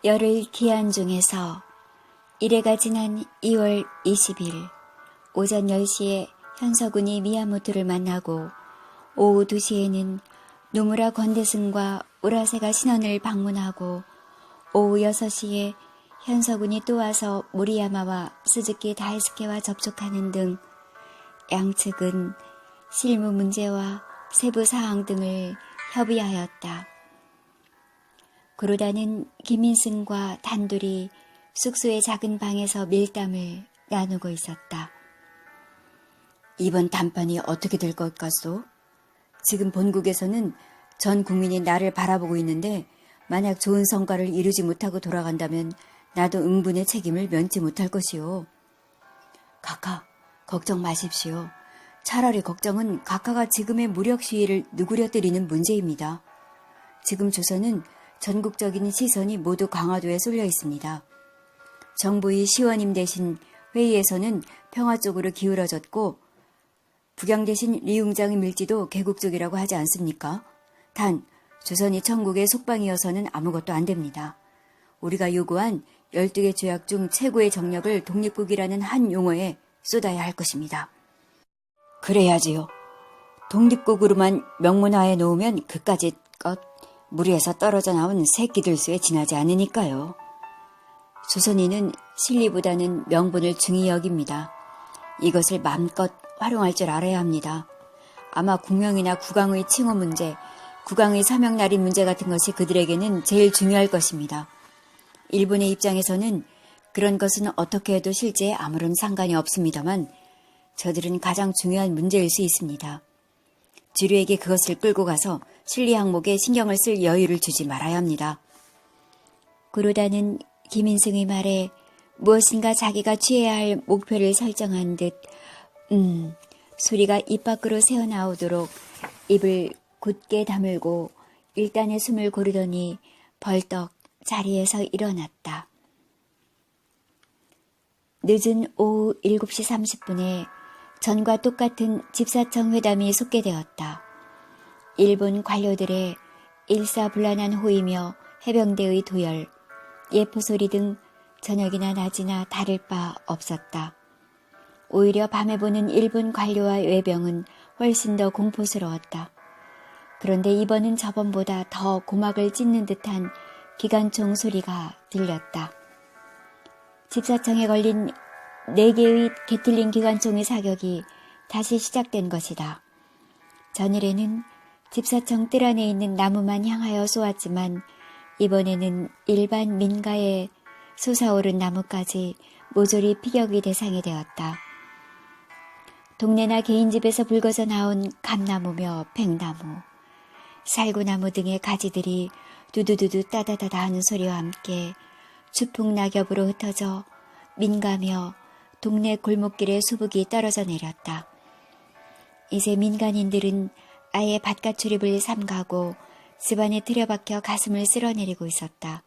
열흘 기한 중에서 일회가 지난 2월 20일 오전 10시에 현석군이 미야모토를 만나고 오후 2시에는 노무라 권대승과 우라세가 신원을 방문하고 오후 6시에 현석군이 또 와서 모리야마와 스즈키 다이스케와 접촉하는 등 양측은 실무 문제와 세부 사항 등을 협의하였다. 그러다는 김인승과 단둘이 숙소의 작은 방에서 밀담을 나누고 있었다. 이번 단판이 어떻게 될 것 같소? 지금 본국에서는 전 국민이 나를 바라보고 있는데 만약 좋은 성과를 이루지 못하고 돌아간다면 나도 응분의 책임을 면치 못할 것이오. 각하, 걱정 마십시오. 차라리 걱정은 각하가 지금의 무력 시위를 누그러뜨리는 문제입니다. 지금 조선은 전국적인 시선이 모두 강화도에 쏠려 있습니다. 정부의 시원임 대신 회의에서는 평화 쪽으로 기울어졌고 북양 대신 리웅장의 밀지도 개국 쪽이라고 하지 않습니까? 단 조선이 천국의 속방이어서는 아무것도 안 됩니다. 우리가 요구한 12개 조약 중 최고의 정력을 독립국이라는 한 용어에 쏟아야 할 것입니다. 그래야지요. 독립국으로만 명문화해 놓으면 그까짓 것 무리에서 떨어져 나온 새끼들 수에 지나지 않으니까요. 조선인은 실리보다는 명분을 중히 여깁니다. 이것을 마음껏 활용할 줄 알아야 합니다. 아마 국명이나 국왕의 칭호 문제, 국왕의 사명날인 문제 같은 것이 그들에게는 제일 중요할 것입니다. 일본의 입장에서는 그런 것은 어떻게 해도 실제에 아무런 상관이 없습니다만 저들은 가장 중요한 문제일 수 있습니다. 주류에게 그것을 끌고 가서 실리 항목에 신경을 쓸 여유를 주지 말아야 합니다. 그러다는 김인승의 말에 무엇인가 자기가 취해야 할 목표를 설정한 듯 소리가 입 밖으로 새어나오도록 입을 굳게 다물고 일단의 숨을 고르더니 벌떡 자리에서 일어났다. 늦은 오후 7시 30분에 전과 똑같은 집사청 회담이 속개되었다. 일본 관료들의 일사불란한 호의며 해병대의 도열, 예포소리 등 저녁이나 낮이나 다를 바 없었다. 오히려 밤에 보는 일본 관료와 외병은 훨씬 더 공포스러웠다. 그런데 이번은 저번보다 더 고막을 찢는 듯한 기관총 소리가 들렸다. 집사청에 걸린 4개의 게틀링 기관총의 사격이 다시 시작된 것이다. 전일에는 집사청 뜰 안에 있는 나무만 향하여 쏘았지만 이번에는 일반 민가에 솟아오른 나무까지 모조리 피격의 대상이 되었다. 동네나 개인집에서 불거져 나온 감나무며 백나무, 살구나무 등의 가지들이 두두두두 따다다다 하는 소리와 함께 추풍낙엽으로 흩어져 민가며 동네 골목길에 수북이 떨어져 내렸다. 이제 민간인들은 아예 바깥 출입을 삼가고 집안에 들여박혀 가슴을 쓸어내리고 있었다.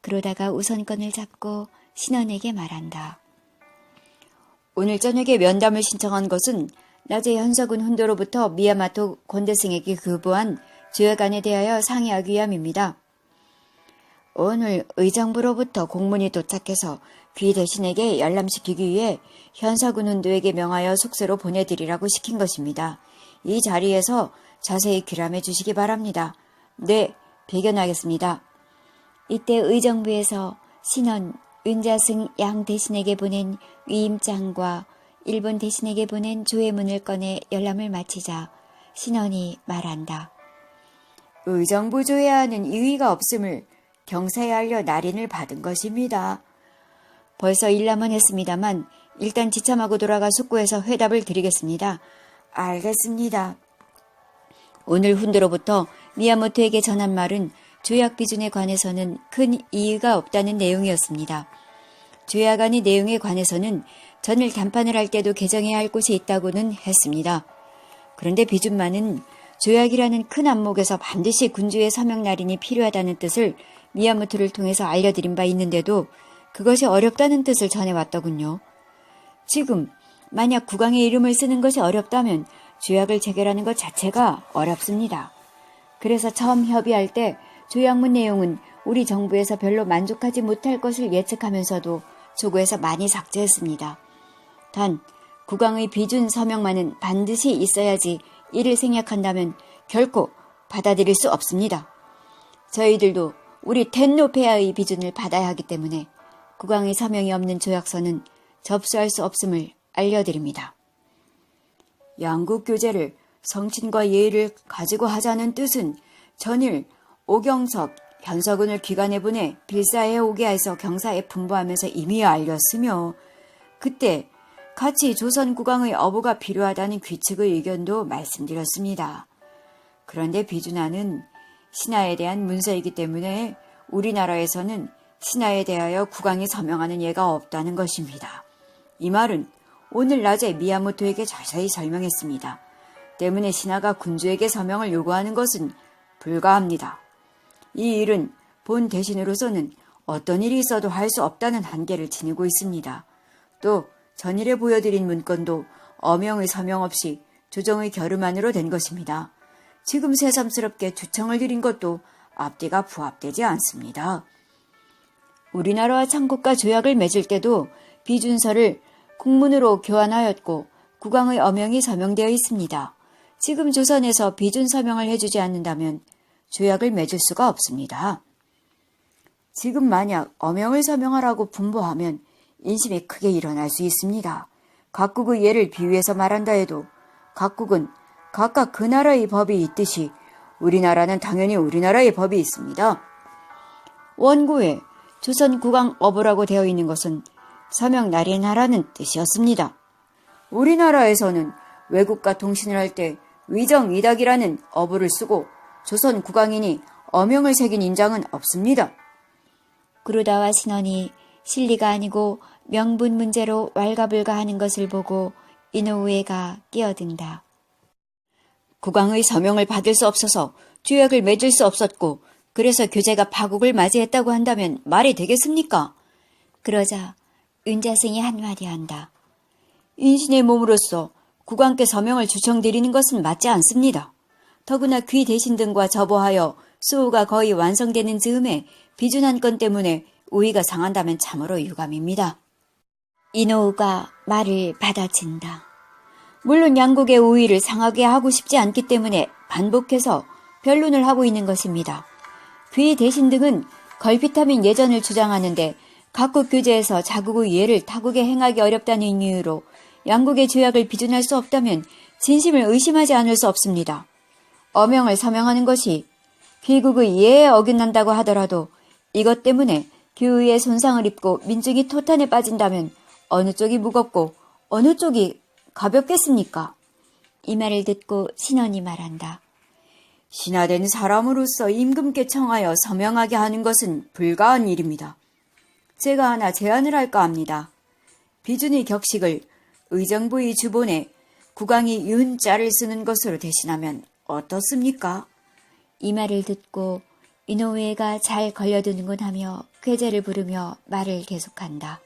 그러다가 우선권을 잡고 신원에게 말한다. 오늘 저녁에 면담을 신청한 것은 낮에 현석군 훈도로부터 미야마토 권대승에게 교부한 조약안에 대하여 상의하기 위함입니다. 오늘 의정부로부터 공문이 도착해서 귀 대신에게 열람시키기 위해 현석군 훈도에게 명하여 숙소로 보내드리라고 시킨 것입니다. 이 자리에서 자세히 귀람해 주시기 바랍니다. 네, 배견하겠습니다. 이때 의정부에서 신원, 윤자승 양 대신에게 보낸 위임장과 일본 대신에게 보낸 조회문을 꺼내 열람을 마치자 신원이 말한다. 의정부 조회하는 이의가 없음을 경사에 알려 날인을 받은 것입니다. 벌써 일람은 했습니다만 일단 지참하고 돌아가 숙고해서 회답을 드리겠습니다. 알겠습니다. 오늘 훈도로부터 미야모토에게 전한 말은 조약 비준에 관해서는 큰 이의가 없다는 내용이었습니다. 조약안의 내용에 관해서는 전일 담판을 할 때도 개정해야 할 곳이 있다고는 했습니다. 그런데 비준만은 조약이라는 큰 안목에서 반드시 군주의 서명 날인이 필요하다는 뜻을 미야모토를 통해서 알려드린 바 있는데도 그것이 어렵다는 뜻을 전해왔더군요. 지금 만약 국왕의 이름을 쓰는 것이 어렵다면 조약을 체결하는 것 자체가 어렵습니다. 그래서 처음 협의할 때 조약문 내용은 우리 정부에서 별로 만족하지 못할 것을 예측하면서도 조구에서 많이 삭제했습니다. 단 국왕의 비준 서명만은 반드시 있어야지 이를 생략한다면 결코 받아들일 수 없습니다. 저희들도 우리 텐노페아의 비준을 받아야 하기 때문에 국왕의 서명이 없는 조약서는 접수할 수 없음을 알려드립니다. 양국 교제를 성친과 예의를 가지고 하자는 뜻은 전일 오경섭, 현석은을 기관에 보내 빌사에 오게 해서 경사에 분부하면서 이미 알렸으며 그때 같이 조선 국왕의 어부가 필요하다는 귀측의 의견도 말씀드렸습니다. 그런데 비준안은 신하에 대한 문서이기 때문에 우리나라에서는 신하에 대하여 국왕이 서명하는 예가 없다는 것입니다. 이 말은 오늘 낮에 미야모토에게 자세히 설명했습니다. 때문에 신하가 군주에게 서명을 요구하는 것은 불가합니다. 이 일은 본 대신으로서는 어떤 일이 있어도 할 수 없다는 한계를 지니고 있습니다. 또 전일에 보여드린 문건도 어명의 서명 없이 조정의 결의만으로 된 것입니다. 지금 새삼스럽게 주청을 드린 것도 앞뒤가 부합되지 않습니다. 우리나라와 창국과 조약을 맺을 때도 비준서를 국문으로 교환하였고 국왕의 어명이 서명되어 있습니다. 지금 조선에서 비준 서명을 해주지 않는다면 조약을 맺을 수가 없습니다. 지금 만약 어명을 서명하라고 분보하면 인심이 크게 일어날 수 있습니다. 각국의 예를 비유해서 말한다 해도 각국은 각각 그 나라의 법이 있듯이 우리나라는 당연히 우리나라의 법이 있습니다. 원고에 조선 국왕 어부라고 되어 있는 것은 서명 날인하라는 뜻이었습니다. 우리나라에서는 외국과 통신을 할 때 위정이닥이라는 어부를 쓰고 조선 국왕이니 어명을 새긴 인장은 없습니다. 구루다와 신원이 실리가 아니고 명분 문제로 왈가불가하는 것을 보고 이노우에가 끼어든다. 국왕의 서명을 받을 수 없어서 조약을 맺을 수 없었고 그래서 교제가 파국을 맞이했다고 한다면 말이 되겠습니까? 그러자 은자승이 한마디 한다. 인신의 몸으로서 국왕께 서명을 주청드리는 것은 맞지 않습니다. 더구나 귀 대신 등과 접어하여 수호가 거의 완성되는 즈음에 비준한 건 때문에 우위가 상한다면 참으로 유감입니다. 이노우가 말을 받아친다. 물론 양국의 우위를 상하게 하고 싶지 않기 때문에 반복해서 변론을 하고 있는 것입니다. 귀 대신 등은 걸핏하면 예전을 주장하는데 각국 교제에서 자국의 예를 타국에 행하기 어렵다는 이유로 양국의 조약을 비준할 수 없다면 진심을 의심하지 않을 수 없습니다. 어명을 서명하는 것이 귀국의 예에 어긋난다고 하더라도 이것 때문에 교의에 손상을 입고 민중이 토탄에 빠진다면 어느 쪽이 무겁고 어느 쪽이 가볍겠습니까? 이 말을 듣고 신원이 말한다. 신하된 사람으로서 임금께 청하여 서명하게 하는 것은 불가한 일입니다. 제가 하나 제안을 할까 합니다. 비준의 격식을 의정부의 주본에 국왕이 윤자를 쓰는 것으로 대신하면 어떻습니까? 이 말을 듣고 이노우에가 잘 걸려드는군 하며 쾌재를 부르며 말을 계속한다.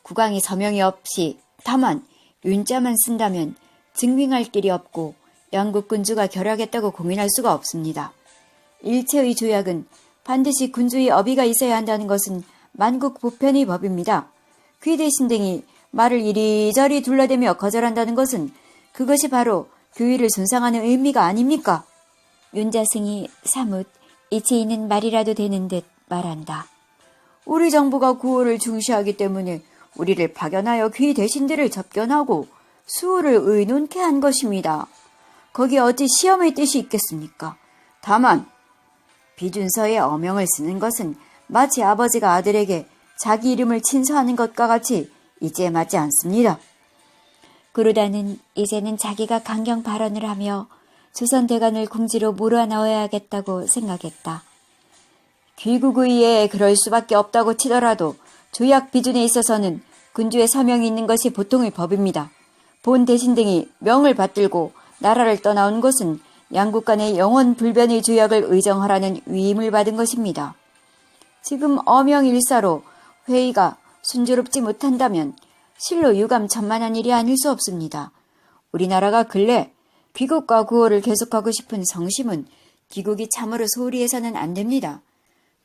국왕이 서명이 없이 다만 윤자만 쓴다면 증빙할 길이 없고 양국 군주가 결하겠다고 공인할 수가 없습니다. 일체의 조약은 반드시 군주의 어비가 있어야 한다는 것은 만국 보편의 법입니다. 귀 대신 등이 말을 이리저리 둘러대며 거절한다는 것은 그것이 바로 교의를 손상하는 의미가 아닙니까? 윤자승이 사뭇 이치 있는 말이라도 되는 듯 말한다. 우리 정부가 구호를 중시하기 때문에 우리를 파견하여 귀 대신들을 접견하고 수호를 의논케 한 것입니다. 거기에 어찌 시험의 뜻이 있겠습니까? 다만 비준서에 어명을 쓰는 것은 마치 아버지가 아들에게 자기 이름을 친서하는 것과 같이 이제에 맞지 않습니다. 구루다는 이제는 자기가 강경 발언을 하며 조선 대관을 궁지로 몰아넣어야겠다고 생각했다. 귀국의회에 그럴 수밖에 없다고 치더라도 조약 비준에 있어서는 군주의 서명이 있는 것이 보통의 법입니다. 본 대신 등이 명을 받들고 나라를 떠나온 것은 양국 간의 영원 불변의 조약을 의정하라는 위임을 받은 것입니다. 지금 어명일사로 회의가 순조롭지 못한다면 실로 유감천만한 일이 아닐 수 없습니다. 우리나라가 근래 귀국과 구호를 계속하고 싶은 성심은 귀국이 참으로 소홀히 해서는 안 됩니다.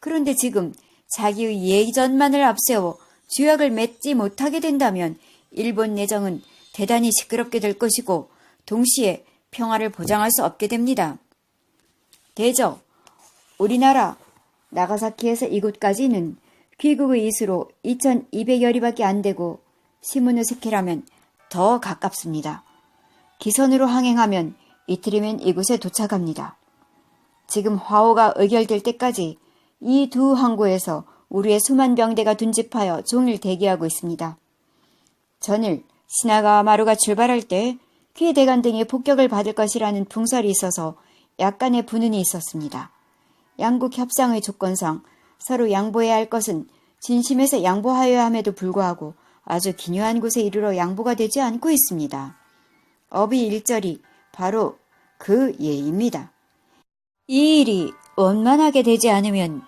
그런데 지금 자기의 예전만을 앞세워 조약을 맺지 못하게 된다면 일본 내정은 대단히 시끄럽게 될 것이고 동시에 평화를 보장할 수 없게 됩니다. 대저, 우리나라 나가사키에서 이곳까지는 귀국의 이수로 2200여리밖에 안 되고 시모노세케라면 더 가깝습니다. 기선으로 항행하면 이틀이면 이곳에 도착합니다. 지금 화호가 의결될 때까지 이 두 항구에서 우리의 수만 병대가 둔집하여 종일 대기하고 있습니다. 전일 시나가와 마루가 출발할 때 귀 대간 등이 폭격을 받을 것이라는 풍설이 있어서 약간의 분은이 있었습니다. 양국 협상의 조건상 서로 양보해야 할 것은 진심에서 양보하여야 함에도 불구하고 아주 기묘한 곳에 이르러 양보가 되지 않고 있습니다. 어비 일절이 바로 그 예입니다. 이 일이 원만하게 되지 않으면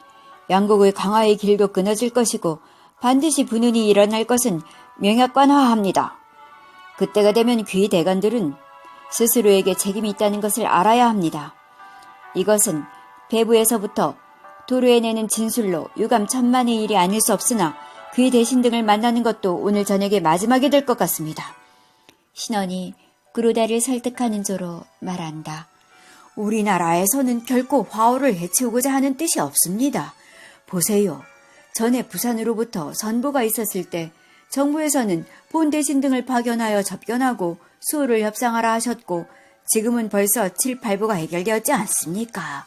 양국의 강화의 길도 끊어질 것이고 반드시 분은이 일어날 것은 명약관화합니다. 그때가 되면 귀 대관들은 스스로에게 책임이 있다는 것을 알아야 합니다. 이것은 배부에서부터 도로해내는 진술로 유감 천만의 일이 아닐 수 없으나 귀 대신 등을 만나는 것도 오늘 저녁에 마지막이 될 것 같습니다. 신원이 구로다를 설득하는 조로 말한다. 우리나라에서는 결코 화호를 해치우고자 하는 뜻이 없습니다. 보세요. 전에 부산으로부터 선보가 있었을 때 정부에서는 본 대신 등을 파견하여 접견하고 수호를 협상하라 하셨고 지금은 벌써 7, 8부가 해결되었지 않습니까?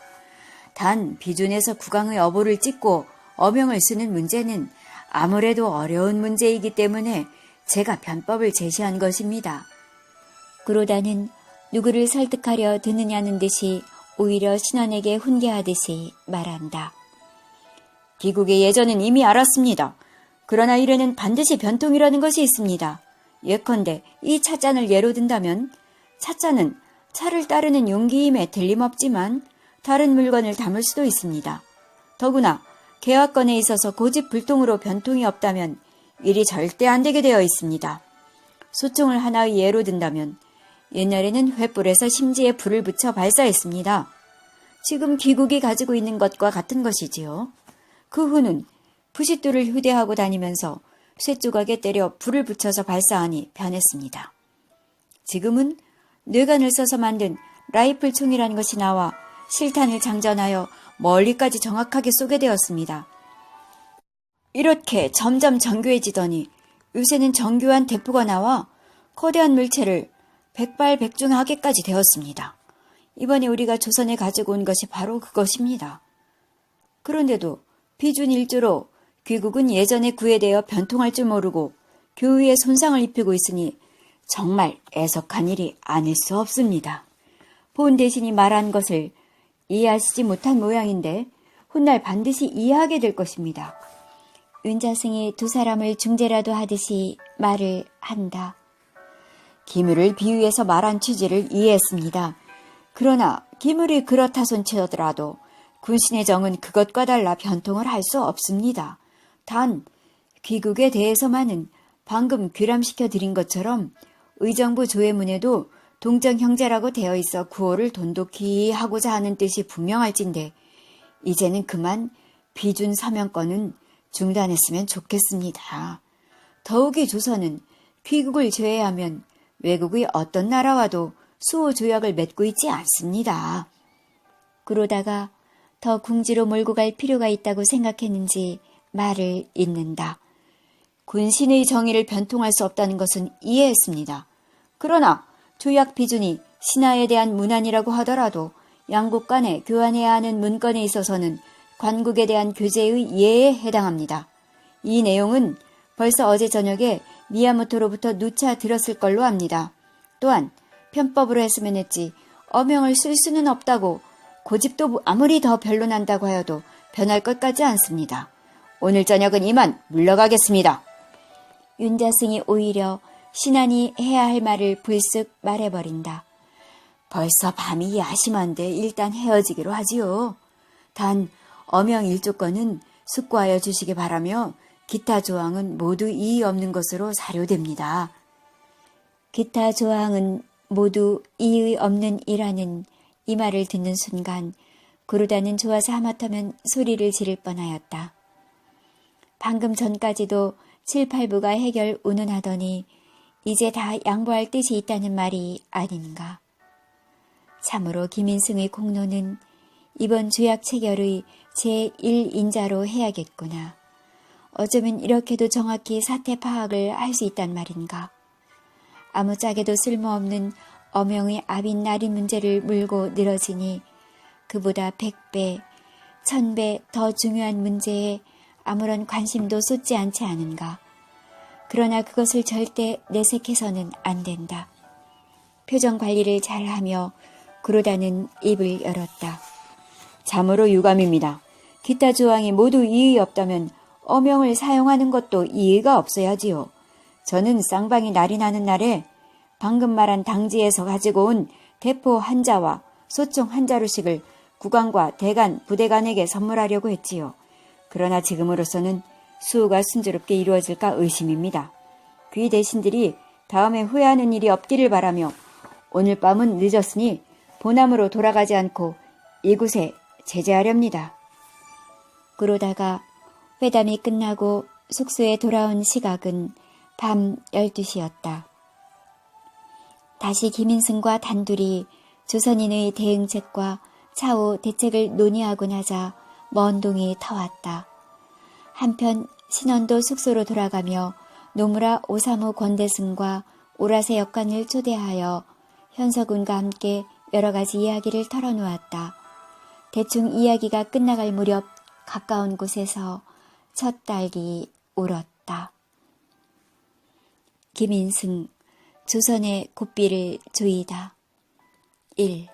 단 비준에서 국왕의 어보를 찍고 어명을 쓰는 문제는 아무래도 어려운 문제이기 때문에 제가 변법을 제시한 것입니다. 구로다는 누구를 설득하려 드느냐는 듯이 오히려 신원에게 훈계하듯이 말한다. 귀국의 예전은 이미 알았습니다. 그러나 이래는 반드시 변통이라는 것이 있습니다. 예컨대 이 찻잔을 예로 든다면 찻잔은 차를 따르는 용기임에 틀림없지만 다른 물건을 담을 수도 있습니다. 더구나 계약건에 있어서 고집불통으로 변통이 없다면 일이 절대 안 되게 되어 있습니다. 소총을 하나의 예로 든다면 옛날에는 횃불에서 심지에 불을 붙여 발사했습니다. 지금 귀국이 가지고 있는 것과 같은 것이지요. 그 후는 부싯돌을 휴대하고 다니면서 쇠조각에 때려 불을 붙여서 발사하니 변했습니다. 지금은 뇌관을 써서 만든 라이플 총이라는 것이 나와 실탄을 장전하여 멀리까지 정확하게 쏘게 되었습니다. 이렇게 점점 정교해지더니 요새는 정교한 대포가 나와 거대한 물체를 백발백중하게까지 되었습니다. 이번에 우리가 조선에 가지고 온 것이 바로 그것입니다. 그런데도 비준 일조로 귀국은 예전에 구애되어 변통할 줄 모르고 교의에 손상을 입히고 있으니 정말 애석한 일이 아닐 수 없습니다. 본 대신이 말한 것을 이해하시지 못한 모양인데 훗날 반드시 이해하게 될 것입니다. 윤자승이 두 사람을 중재라도 하듯이 말을 한다. 기물을 비유해서 말한 취지를 이해했습니다. 그러나 기물이 그렇다 손치더라도 군신의 정은 그것과 달라 변통을 할 수 없습니다. 단 귀국에 대해서만은 방금 귀람시켜 드린 것처럼 의정부 조회문에도 동정 형제라고 되어 있어 구호를 돈독히 하고자 하는 뜻이 분명할진데 이제는 그만 비준 사명권은 중단했으면 좋겠습니다. 더욱이 조선은 귀국을 제외하면 외국의 어떤 나라와도 수호 조약을 맺고 있지 않습니다. 그러다가 더 궁지로 몰고 갈 필요가 있다고 생각했는지 말을 잇는다. 군신의 정의를 변통할 수 없다는 것은 이해했습니다. 그러나 조약 비준이 신하에 대한 문안이라고 하더라도 양국 간에 교환해야 하는 문건에 있어서는 관국에 대한 교제의 예에 해당합니다. 이 내용은 벌써 어제 저녁에 미야모토로부터 누차 들었을 걸로 압니다. 또한 편법으로 했으면 했지 어명을 쓸 수는 없다고 고집도 아무리 더 변론한다고 하여도 변할 것 같지 않습니다. 오늘 저녁은 이만 물러가겠습니다. 윤자승이 오히려 신안이 해야 할 말을 불쑥 말해버린다. 벌써 밤이 야심한데 일단 헤어지기로 하지요. 단 어명 일조권은 숙고하여 주시기 바라며 기타 조항은 모두 이의 없는 것으로 사료됩니다. 기타 조항은 모두 이의 없는 이라는 이 말을 듣는 순간 구르다는 좋아서 하마터면 소리를 지를 뻔하였다. 방금 전까지도 7, 8부가 해결 운운하더니 이제 다 양보할 뜻이 있다는 말이 아닌가. 참으로 김인승의 공로는 이번 조약 체결의 제1인자로 해야겠구나. 어쩌면 이렇게도 정확히 사태 파악을 할 수 있단 말인가. 아무짝에도 쓸모없는 엄영의 아빈 나리 문제를 물고 늘어지니 그보다 100배, 1000배 더 중요한 문제에 아무런 관심도 쏟지 않지 않은가. 그러나 그것을 절대 내색해서는 안 된다. 표정 관리를 잘하며 구로다는 입을 열었다. 참으로 유감입니다. 기타 조항이 모두 이의 없다면 어명을 사용하는 것도 이의가 없어야지요. 저는 쌍방이 날이 나는 날에 방금 말한 당지에서 가지고 온 대포 한 자와 소총 한 자루씩을 국왕과 대간, 부대간에게 선물하려고 했지요. 그러나 지금으로서는 수호가 순조롭게 이루어질까 의심입니다. 귀 대신들이 다음에 후회하는 일이 없기를 바라며 오늘 밤은 늦었으니 보남으로 돌아가지 않고 이곳에 제재하렵니다. 그러다가 회담이 끝나고 숙소에 돌아온 시각은 밤 12시였다. 다시 김인승과 단둘이 조선인의 대응책과 차후 대책을 논의하고 나자 먼 동이 터왔다. 한편 신원도 숙소로 돌아가며 노무라 오사무 권대승과 오라세 역관을 초대하여 현석운과 함께 여러 가지 이야기를 털어놓았다. 대충 이야기가 끝나갈 무렵 가까운 곳에서 첫 딸기 울었다. 김인승, 조선의 고삐를 조이다. 1.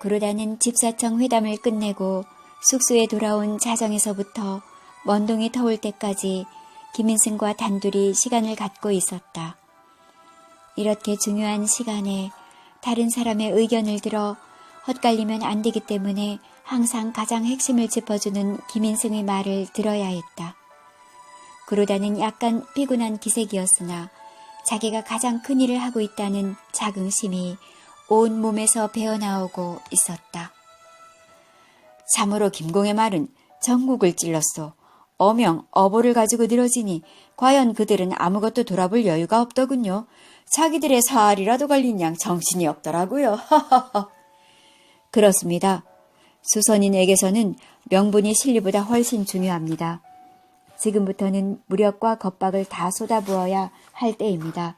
구르다는 집사청 회담을 끝내고 숙소에 돌아온 자정에서부터 먼동이 터올 때까지 김인승과 단둘이 시간을 갖고 있었다. 이렇게 중요한 시간에 다른 사람의 의견을 들어 헛갈리면 안 되기 때문에 항상 가장 핵심을 짚어주는 김인승의 말을 들어야 했다. 구르다는 약간 피곤한 기색이었으나 자기가 가장 큰 일을 하고 있다는 자긍심이 온 몸에서 배어나오고 있었다. 참으로 김공의 말은 전국을 찔렀소. 어명, 어보를 가지고 늘어지니 과연 그들은 아무것도 돌아볼 여유가 없더군요. 자기들의 살이라도 걸린 양 정신이 없더라고요. 그렇습니다. 수선인에게서는 명분이 실리보다 훨씬 중요합니다. 지금부터는 무력과 겁박을 다 쏟아부어야 할 때입니다.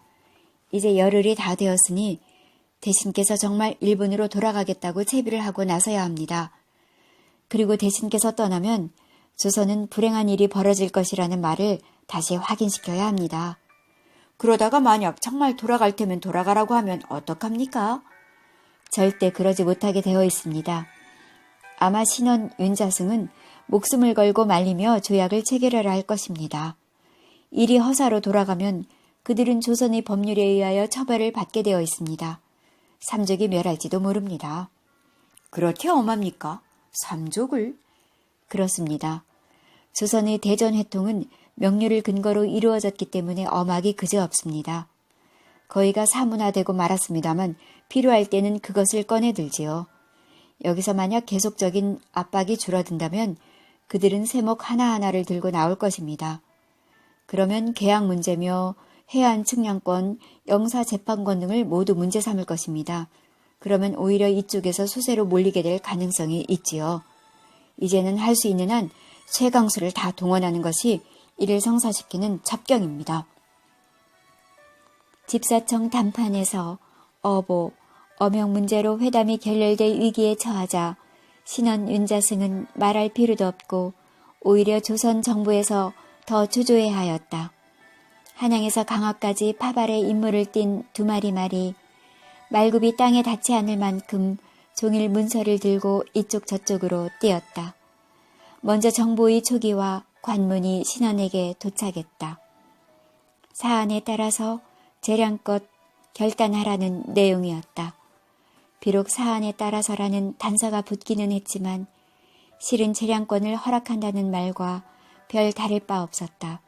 이제 열흘이 다 되었으니 대신께서 정말 일본으로 돌아가겠다고 채비를 하고 나서야 합니다. 그리고 대신께서 떠나면 조선은 불행한 일이 벌어질 것이라는 말을 다시 확인시켜야 합니다. 그러다가 만약 정말 돌아갈 테면 돌아가라고 하면 어떡합니까? 절대 그러지 못하게 되어 있습니다. 아마 신원 윤자승은 목숨을 걸고 말리며 조약을 체결하려 할 것입니다. 일이 허사로 돌아가면 그들은 조선의 법률에 의하여 처벌을 받게 되어 있습니다. 삼족이 멸할지도 모릅니다. 그렇게 엄합니까? 삼족을? 그렇습니다. 조선의 대전회통은 명료를 근거로 이루어졌기 때문에 엄하기 그지없습니다. 거의가 사문화되고 말았습니다만 필요할 때는 그것을 꺼내들지요. 여기서 만약 계속적인 압박이 줄어든다면 그들은 세목 하나하나를 들고 나올 것입니다. 그러면 계약 문제며 해안 측량권, 영사재판권 등을 모두 문제 삼을 것입니다. 그러면 오히려 이쪽에서 수세로 몰리게 될 가능성이 있지요. 이제는 할 수 있는 한 최강수를 다 동원하는 것이 이를 성사시키는 첩경입니다. 집사청 단판에서 어보, 어명 문제로 회담이 결렬될 위기에 처하자 신원 윤자승은 말할 필요도 없고 오히려 조선 정부에서 더 주조해 하였다. 한양에서 강화까지 파발의 임무를 띈 두 마리 말이 말굽이 땅에 닿지 않을 만큼 종일 문서를 들고 이쪽 저쪽으로 뛰었다. 먼저 정보의 초기와 관문이 신원에게 도착했다. 사안에 따라서 재량껏 결단하라는 내용이었다. 비록 사안에 따라서라는 단서가 붙기는 했지만 실은 재량권을 허락한다는 말과 별 다를 바 없었다.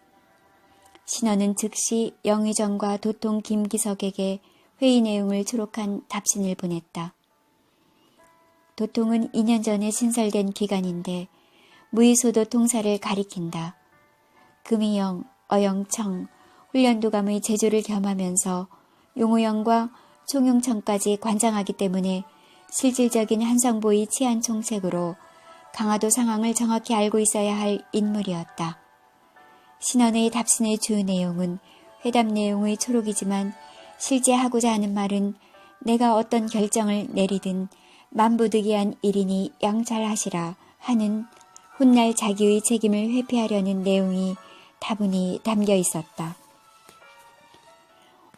신원은 즉시 영의정과 도통 김기석에게 회의 내용을 초록한 답신을 보냈다. 도통은 2년 전에 신설된 기관인데 무의소도 통사를 가리킨다. 금이영, 어영청, 훈련도감의 제조를 겸하면서 용우영과 총용청까지 관장하기 때문에 실질적인 한성보의 치안 총책으로 강화도 상황을 정확히 알고 있어야 할 인물이었다. 신원의 답신의 주 내용은 회담 내용의 초록이지만 실제 하고자 하는 말은 내가 어떤 결정을 내리든 만부득이한 일이니 양잘하시라 하는 훗날 자기의 책임을 회피하려는 내용이 다분히 담겨 있었다.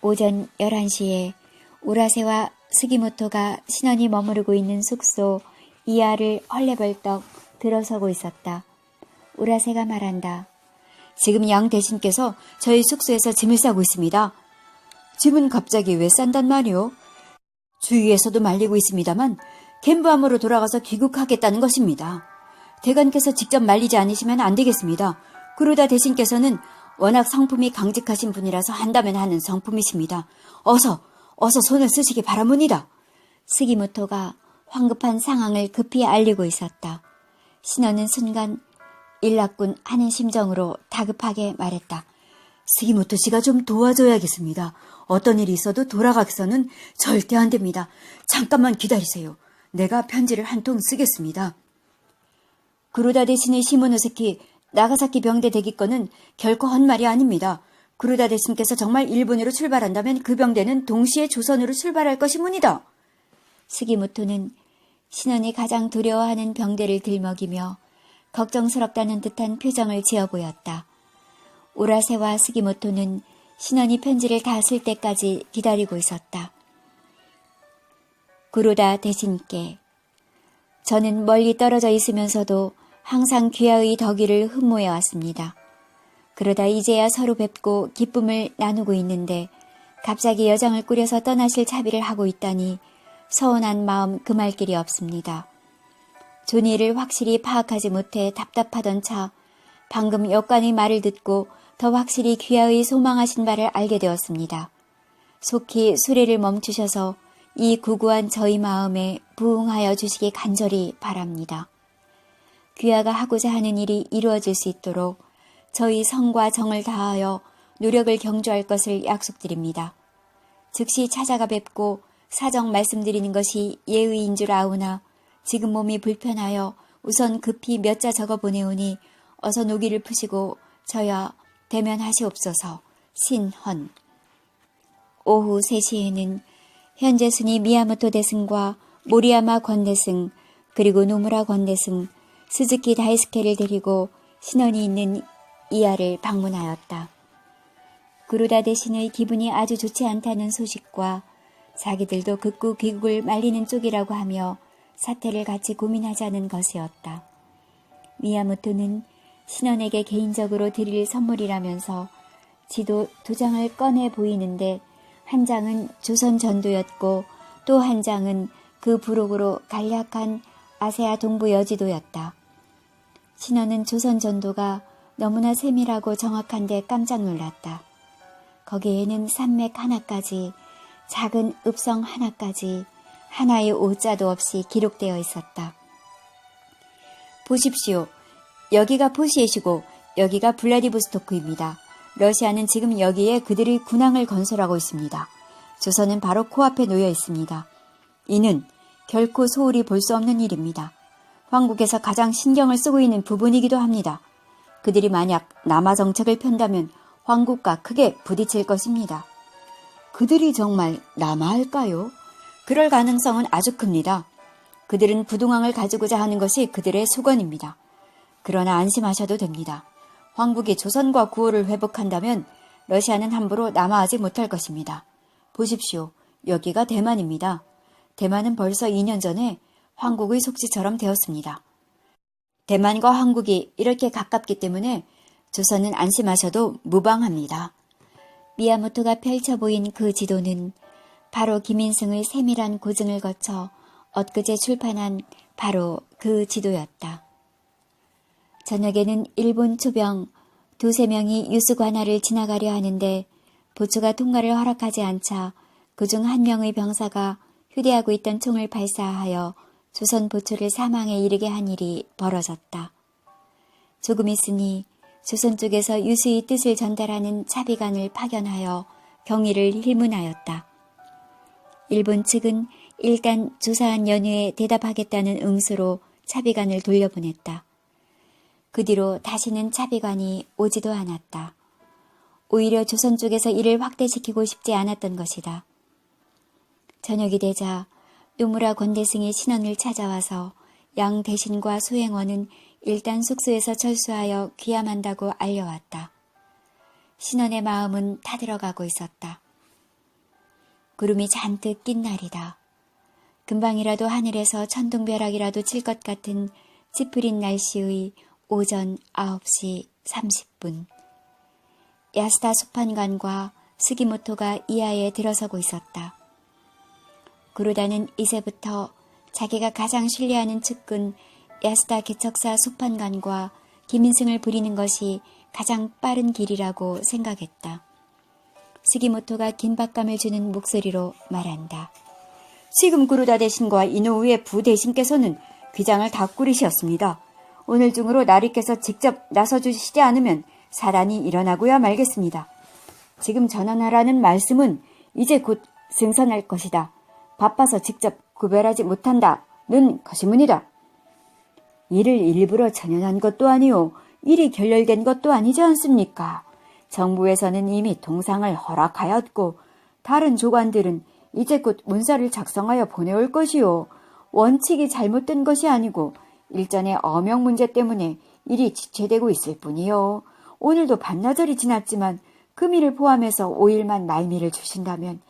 오전 11시에 우라세와 스기모토가 신원이 머무르고 있는 숙소 이하를 헐레벌떡 들어서고 있었다. 우라세가 말한다. 지금 양 대신께서 저희 숙소에서 짐을 싸고 있습니다. 짐은 갑자기 왜 싼단 말이오? 주위에서도 말리고 있습니다만 겐부함으로 돌아가서 귀국하겠다는 것입니다. 대관께서 직접 말리지 않으시면 안 되겠습니다. 그러다 대신께서는 워낙 성품이 강직하신 분이라서 한다면 하는 성품이십니다. 어서 손을 쓰시기 바라문이다. 스기모토가 황급한 상황을 급히 알리고 있었다. 신원은 순간 일났군 하는 심정으로 다급하게 말했다. 스기모토 씨가 좀 도와줘야겠습니다. 어떤 일이 있어도 돌아가서는 절대 안 됩니다. 잠깐만 기다리세요. 내가 편지를 한 통 쓰겠습니다. 구로다 대신의 시모노세키 나가사키 병대 대기권은 결코 헛말이 아닙니다. 구로다 대신께서 정말 일본으로 출발한다면 그 병대는 동시에 조선으로 출발할 것이문이다. 스기모토는 신원이 가장 두려워하는 병대를 들먹이며 걱정스럽다는 듯한 표정을 지어 보였다. 우라세와 스기모토는 신원이 편지를 다 쓸 때까지 기다리고 있었다. 구로다 대신께 저는 멀리 떨어져 있으면서도 항상 귀하의 덕의를 흠모해 왔습니다. 그러다 이제야 서로 뵙고 기쁨을 나누고 있는데 갑자기 여장을 꾸려서 떠나실 차비를 하고 있다니 서운한 마음 금할 길이 없습니다. 존의를 확실히 파악하지 못해 답답하던 차 방금 역관의 말을 듣고 더 확실히 귀하의 소망하신 바를 알게 되었습니다. 속히 수레를 멈추셔서 이 구구한 저희 마음에 부응하여 주시기 간절히 바랍니다. 귀하가 하고자 하는 일이 이루어질 수 있도록 저희 성과 정을 다하여 노력을 경주할 것을 약속드립니다. 즉시 찾아가 뵙고 사정 말씀드리는 것이 예의인 줄 아오나 지금 몸이 불편하여 우선 급히 몇 자 적어 보내오니 어서 노기를 푸시고 저야 대면하시옵소서. 신헌. 오후 3시에는 현재 순위 미야모토 대승과 모리야마 권대승 그리고 노무라 권대승, 스즈키 다이스케를 데리고 신원이 있는 이하를 방문하였다. 구로다 대신의 기분이 아주 좋지 않다는 소식과 자기들도 극구 귀국을 말리는 쪽이라고 하며 사태를 같이 고민하자는 것이었다. 미야모토는 신원에게 개인적으로 드릴 선물이라면서 지도 2장을 꺼내 보이는데 한 장은 조선 전도였고 또 한 장은 그 부록으로 간략한 아세아 동부 여지도였다. 신원은 조선 전도가 너무나 세밀하고 정확한데 깜짝 놀랐다. 거기에는 산맥 하나까지 작은 읍성 하나까지 하나의 오자도 없이 기록되어 있었다. 보십시오. 여기가 포시에시고 여기가 블라디보스토크입니다. 러시아는 지금 여기에 그들의 군항을 건설하고 있습니다. 조선은 바로 코앞에 놓여 있습니다. 이는 결코 소홀히 볼 수 없는 일입니다. 황국에서 가장 신경을 쓰고 있는 부분이기도 합니다. 그들이 만약 남하 정책을 편다면 황국과 크게 부딪힐 것입니다. 그들이 정말 남하할까요? 그럴 가능성은 아주 큽니다. 그들은 부동항을 가지고자 하는 것이 그들의 소건입니다. 그러나 안심하셔도 됩니다. 황국이 조선과 구호를 회복한다면 러시아는 함부로 남하하지 못할 것입니다. 보십시오. 여기가 대만입니다. 대만은 벌써 2년 전에 황국의 속지처럼 되었습니다. 대만과 황국이 이렇게 가깝기 때문에 조선은 안심하셔도 무방합니다. 미야모토가 펼쳐 보인 그 지도는 바로 김인승의 세밀한 고증을 거쳐 엊그제 출판한 바로 그 지도였다. 저녁에는 일본 초병 2-3명이 유수관할을 지나가려 하는데 보초가 통과를 허락하지 않자 그중 한 명의 병사가 휴대하고 있던 총을 발사하여 조선 보초를 사망에 이르게 한 일이 벌어졌다. 조금 있으니 조선 쪽에서 유수의 뜻을 전달하는 차비관을 파견하여 경위를 hil문하였다. 일본 측은 일단 조사한 연휴에 대답하겠다는 응수로 차비관을 돌려보냈다. 그 뒤로 다시는 차비관이 오지도 않았다. 오히려 조선 쪽에서 이를 확대시키고 싶지 않았던 것이다. 저녁이 되자 노무라 권대승이 신원을 찾아와서 양 대신과 수행원은 일단 숙소에서 철수하여 귀함한다고 알려왔다. 신원의 마음은 타들어가고 있었다. 구름이 잔뜩 낀 날이다. 금방이라도 하늘에서 천둥벼락이라도 칠 것 같은 찌푸린 날씨의 오전 9시 30분. 야스다 소판관과 스기모토가 이하에 들어서고 있었다. 구루다는 이제부터 자기가 가장 신뢰하는 측근 야스다 개척사 소판관과 김인승을 부리는 것이 가장 빠른 길이라고 생각했다. 스기모토가 긴박감을 주는 목소리로 말한다. 지금 구루다 대신과 이노우의 부대신께서는 귀장을 다 꾸리셨습니다. 오늘 중으로 나리께서 직접 나서주시지 않으면 사단이 일어나고야 말겠습니다. 지금 전환하라는 말씀은 이제 곧 승선할 것이다. 바빠서 직접 구별하지 못한다는 것이문이다. 이를 일부러 전연한 것도 아니오. 일이 결렬된 것도 아니지 않습니까? 정부에서는 이미 동상을 허락하였고 다른 조관들은 이제 곧 문서를 작성하여 보내올 것이오. 원칙이 잘못된 것이 아니고 일전의 어명 문제 때문에 일이 지체되고 있을 뿐이요. 오늘도 반나절이 지났지만 금일을 포함해서 5일만 말미를 주신다면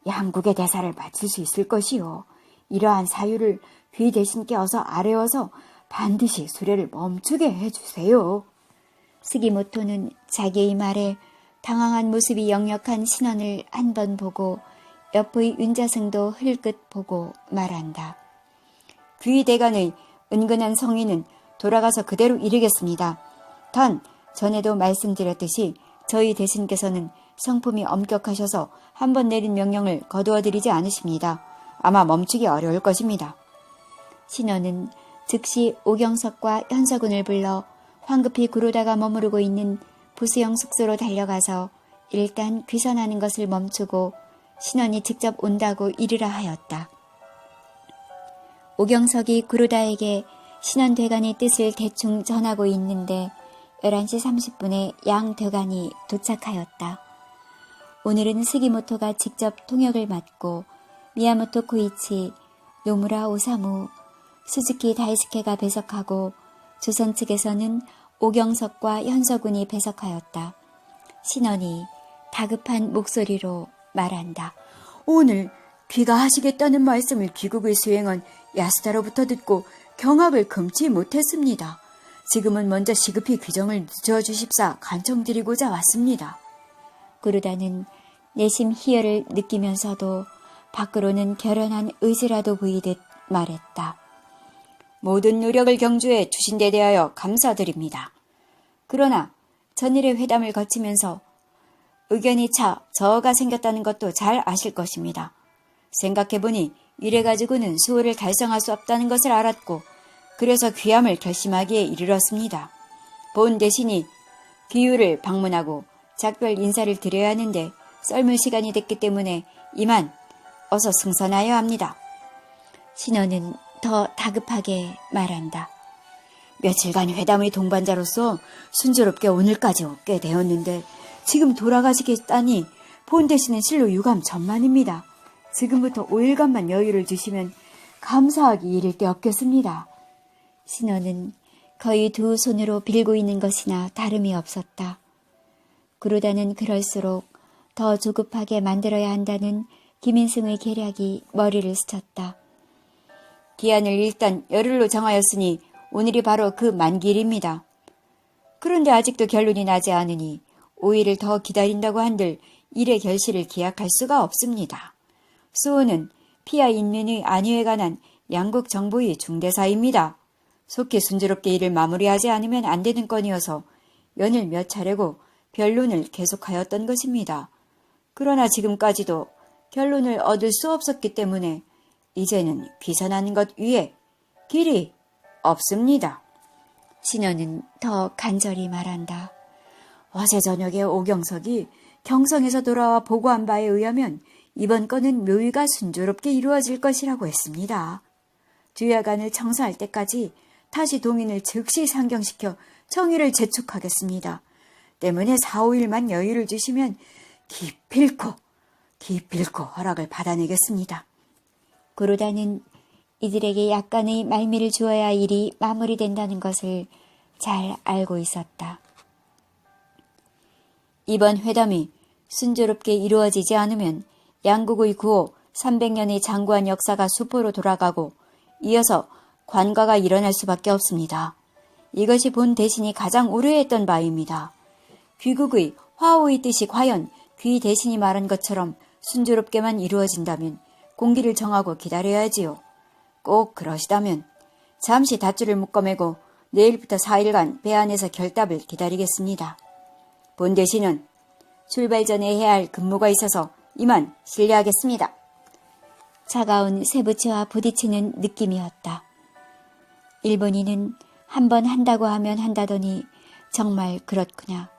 양국의 대사를 마칠 수 있을 것이요. 이러한 사유를 귀 대신께 어서 아뢰어서 반드시 수레를 멈추게 해주세요. 스기모토는 자기의 말에 당황한 모습이 역력한 신원을 한 번 보고 옆의 윤자승도 흘끗 보고 말한다. 귀 대간의 은근한 성의는 돌아가서 그대로 이르겠습니다. 단 전에도 말씀드렸듯이 저희 대신께서는 성품이 엄격하셔서 한 번 내린 명령을 거두어드리지 않으십니다. 아마 멈추기 어려울 것입니다. 신원은 즉시 오경석과 현석운을 불러 황급히 구로다가 머무르고 있는 부수영 숙소로 달려가서 일단 귀선하는 것을 멈추고 신원이 직접 온다고 이르라 하였다. 오경석이 구로다에게 신원 대간의 뜻을 대충 전하고 있는데 11시 30분에 양 대간이 도착하였다. 오늘은 스기모토가 직접 통역을 맡고 미야모토 코이치, 노무라 오사무, 수즈키 다이스케가 배석하고 조선 측에서는 오경석과 현석운이 배석하였다. 신원이 다급한 목소리로 말한다. 오늘 귀가하시겠다는 말씀을 귀국을 수행한 야스다로부터 듣고 경악을 금치 못했습니다. 지금은 먼저 시급히 귀정을 늦어주십사 간청드리고자 왔습니다. 구르다는 내심 희열을 느끼면서도 밖으로는 결연한 의지라도 보이듯 말했다. 모든 노력을 경주해 주신 데 대하여 감사드립니다. 그러나 전일의 회담을 거치면서 의견이 차 저어가 생겼다는 것도 잘 아실 것입니다. 생각해보니 이래가지고는 수호를 달성할 수 없다는 것을 알았고 그래서 귀함을 결심하기에 이르렀습니다. 본 대신이 귀유를 방문하고 작별 인사를 드려야 하는데 썰물 시간이 됐기 때문에 이만 어서 승선하여야 합니다. 신원은 더 다급하게 말한다. 며칠간 회담의 동반자로서 순조롭게 오늘까지 오게 되었는데 지금 돌아가시겠다니 본 대신은 실로 유감 천만입니다. 지금부터 5일간만 여유를 주시면 감사하기 이를 데 없겠습니다. 신원은 거의 두 손으로 빌고 있는 것이나 다름이 없었다. 구루다는 그럴수록 더 조급하게 만들어야 한다는 김인승의 계략이 머리를 스쳤다. 기한을 일단 열흘로 정하였으니 오늘이 바로 그 만기일입니다. 그런데 아직도 결론이 나지 않으니 5일을 더 기다린다고 한들 일의 결실을 기약할 수가 없습니다. 수호는 피하 인면의 안위에 관한 양국 정부의 중대사입니다. 속히 순조롭게 일을 마무리하지 않으면 안 되는 건이어서 연일 몇 차례고 변론을 계속하였던 것입니다. 그러나 지금까지도 결론을 얻을 수 없었기 때문에 이제는 귀선하는 것 위에 길이 없습니다. 신하는 더 간절히 말한다. 어제 저녁에 오경석이 경성에서 돌아와 보고한 바에 의하면 이번 건은 묘의가 순조롭게 이루어질 것이라고 했습니다. 두야간을 청소할 때까지 다시 동인을 즉시 상경시켜 청의를 재촉하겠습니다. 때문에 4, 5일만 여유를 주시면 기필코 허락을 받아내겠습니다. 구로다는 이들에게 약간의 말미를 주어야 일이 마무리된다는 것을 잘 알고 있었다. 이번 회담이 순조롭게 이루어지지 않으면 양국의 구호 300년의 장구한 역사가 수포로 돌아가고 이어서 관과가 일어날 수밖에 없습니다. 이것이 본 대신이 가장 우려했던 바입니다. 귀국의 화오의 뜻이 과연 귀 대신이 말한 것처럼 순조롭게만 이루어진다면 공기를 정하고 기다려야지요. 꼭 그러시다면 잠시 닷줄을 묶어매고 내일부터 4일간 배 안에서 결답을 기다리겠습니다. 본 대신은 출발 전에 해야 할 근무가 있어서 이만 실례하겠습니다. 차가운 쇠붙이와 부딪히는 느낌이었다. 일본인은 한번 한다고 하면 한다더니 정말 그렇구나.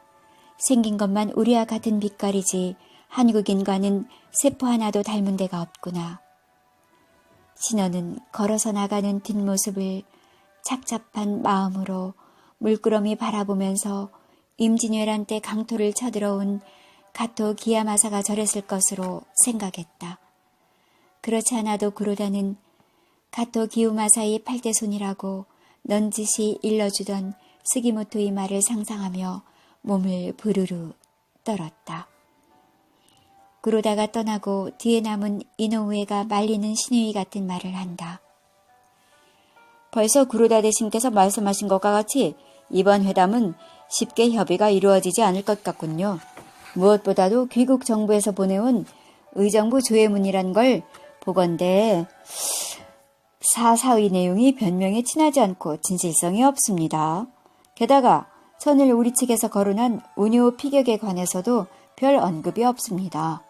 생긴 것만 우리와 같은 빛깔이지 한국인과는 세포 하나도 닮은 데가 없구나. 신호는 걸어서 나가는 뒷모습을 착잡한 마음으로 물끄러미 바라보면서 임진왜란 때 강토를 쳐들어온 가토 기야마사가 저랬을 것으로 생각했다. 그렇지 않아도 구로다는 가토 기요마사의 팔대손이라고 넌지시 일러주던 스기모토의 말을 상상하며 몸을 부르르 떨었다. 구로다가 떠나고 뒤에 남은 이노우에가 말리는 신우이 같은 말을 한다. 벌써 구로다 대신께서 말씀하신 것과 같이 이번 회담은 쉽게 협의가 이루어지지 않을 것 같군요. 무엇보다도 귀국 정부에서 보내온 의정부 조회문이란 걸 보건대 사사의 내용이 변명에 친하지 않고 진실성이 없습니다. 게다가 전일 우리 측에서 거론한 운요 피격에 관해서도 별 언급이 없습니다.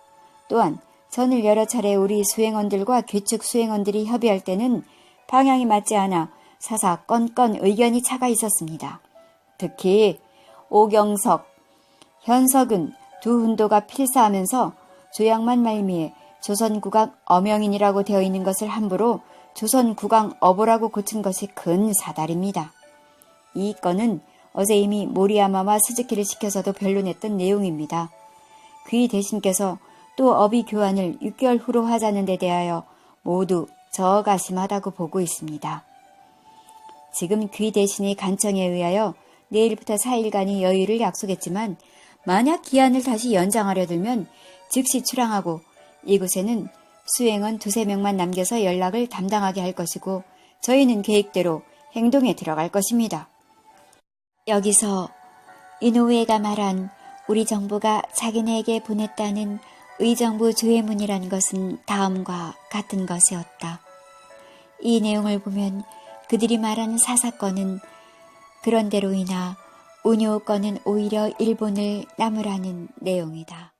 또한 전일 여러 차례 우리 수행원들과 귀축 수행원들이 협의할 때는 방향이 맞지 않아 사사건건 의견이 차가 있었습니다. 특히 오경석, 현석은 두 훈도가 필사하면서 조약만 말미에 조선국왕 어명인이라고 되어 있는 것을 함부로 조선국왕 어보라고 고친 것이 큰 사달입니다. 이 건은 어제 이미 모리야마와 스즈키를 시켜서도 변론했던 내용입니다. 귀 대신께서 또 어비 교환을 6개월 후로 하자는 데 대하여 모두 저가심하다고 보고 있습니다. 지금 귀 대신의 간청에 의하여 내일부터 4일간의 여유를 약속했지만 만약 기한을 다시 연장하려 들면 즉시 출항하고 이곳에는 수행원 2-3명만 남겨서 연락을 담당하게 할 것이고 저희는 계획대로 행동에 들어갈 것입니다. 여기서 이노우에가 말한 우리 정부가 자기네에게 보냈다는 의정부 조회문이란 것은 다음과 같은 것이었다. 이 내용을 보면 그들이 말한 사사건은 그런대로이나 운요 건은 오히려 일본을 나무라는 내용이다.